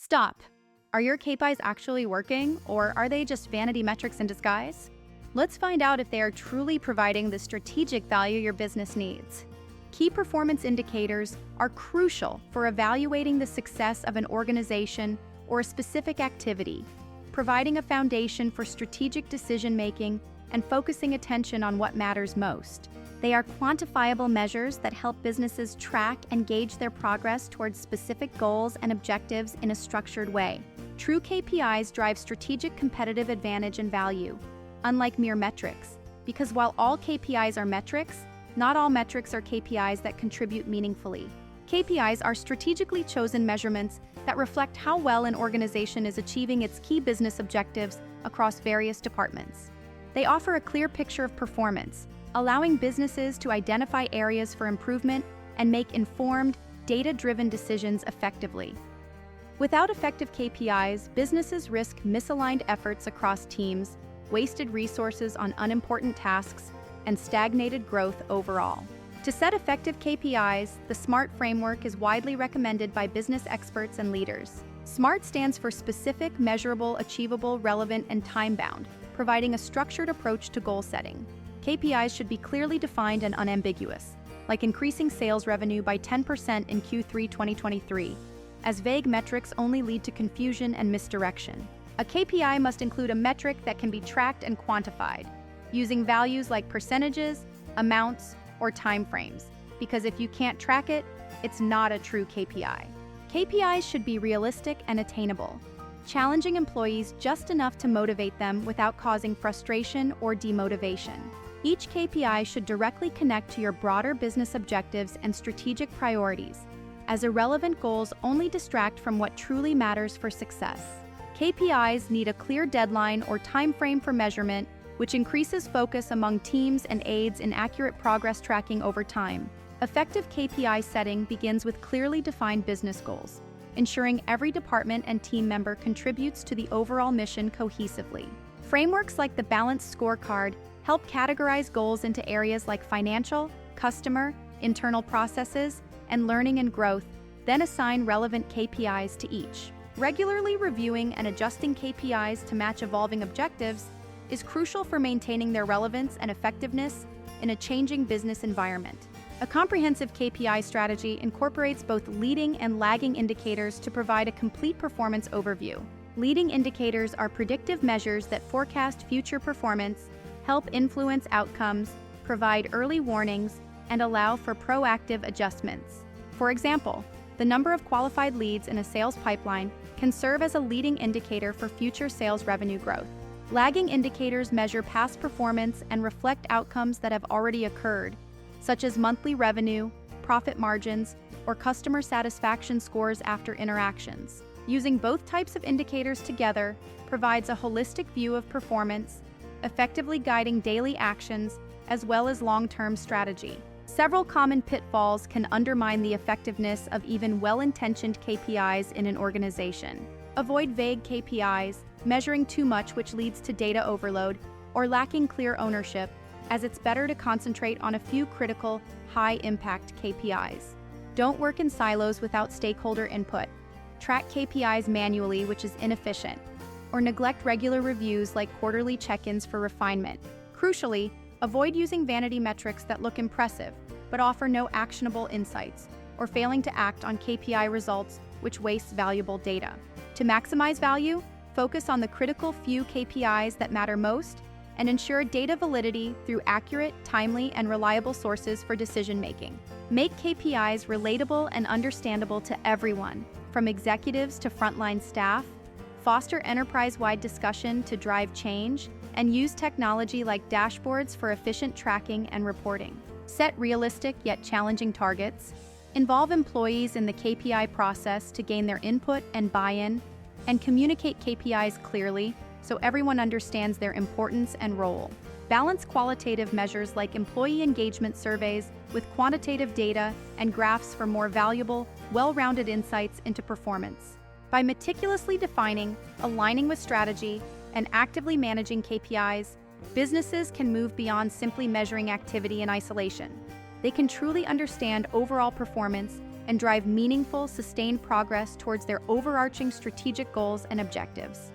Stop! Are your KPIs actually working, or are they just vanity metrics in disguise? Let's find out if they are truly providing the strategic value your business needs. Key performance indicators are crucial for evaluating the success of an organization or a specific activity, providing a foundation for strategic decision-making and focusing attention on what matters most. They are quantifiable measures that help businesses track and gauge their progress towards specific goals and objectives in a structured way. True KPIs drive strategic competitive advantage and value, unlike mere metrics, because while all KPIs are metrics, not all metrics are KPIs that contribute meaningfully. KPIs are strategically chosen measurements that reflect how well an organization is achieving its key business objectives across various departments. They offer a clear picture of performance, allowing businesses to identify areas for improvement and make informed, data-driven decisions effectively. Without effective KPIs, businesses risk misaligned efforts across teams, wasted resources on unimportant tasks, and stagnated growth overall. To set effective KPIs, the SMART framework is widely recommended by business experts and leaders. SMART stands for specific, measurable, achievable, relevant, and time-bound, providing a structured approach to goal setting. KPIs should be clearly defined and unambiguous, like increasing sales revenue by 10% in Q3 2023, as vague metrics only lead to confusion and misdirection. A KPI must include a metric that can be tracked and quantified, using values like percentages, amounts, or timeframes, because if you can't track it, it's not a true KPI. KPIs should be realistic and attainable, challenging employees just enough to motivate them without causing frustration or demotivation. Each KPI should directly connect to your broader business objectives and strategic priorities, as irrelevant goals only distract from what truly matters for success. KPIs need a clear deadline or time frame for measurement, which increases focus among teams and aids in accurate progress tracking over time. Effective KPI setting begins with clearly defined business goals, ensuring every department and team member contributes to the overall mission cohesively. Frameworks like the Balanced Scorecard help categorize goals into areas like financial, customer, internal processes, and learning and growth, then assign relevant KPIs to each. Regularly reviewing and adjusting KPIs to match evolving objectives is crucial for maintaining their relevance and effectiveness in a changing business environment. A comprehensive KPI strategy incorporates both leading and lagging indicators to provide a complete performance overview. Leading indicators are predictive measures that forecast future performance, help influence outcomes, provide early warnings, and allow for proactive adjustments. For example, the number of qualified leads in a sales pipeline can serve as a leading indicator for future sales revenue growth. Lagging indicators measure past performance and reflect outcomes that have already occurred, such as monthly revenue, profit margins, or customer satisfaction scores after interactions. Using both types of indicators together provides a holistic view of performance, effectively guiding daily actions as well as long-term strategy. Several common pitfalls can undermine the effectiveness of even well-intentioned KPIs in an organization. Avoid vague KPIs, measuring too much which leads to data overload, or lacking clear ownership, as it's better to concentrate on a few critical, high-impact KPIs. Don't work in silos without stakeholder input. Track KPIs manually, which is inefficient, or neglect regular reviews like quarterly check-ins for refinement. Crucially, avoid using vanity metrics that look impressive but offer no actionable insights, or failing to act on KPI results which wastes valuable data. To maximize value, focus on the critical few KPIs that matter most and ensure data validity through accurate, timely, and reliable sources for decision-making. Make KPIs relatable and understandable to everyone, from executives to frontline staff. Foster enterprise-wide discussion to drive change, and use technology like dashboards for efficient tracking and reporting. Set realistic yet challenging targets. Involve employees in the KPI process to gain their input and buy-in, and communicate KPIs clearly so everyone understands their importance and role. Balance qualitative measures like employee engagement surveys with quantitative data and graphs for more valuable, well-rounded insights into performance. By meticulously defining, aligning with strategy, and actively managing KPIs, businesses can move beyond simply measuring activity in isolation. They can truly understand overall performance and drive meaningful, sustained progress towards their overarching strategic goals and objectives.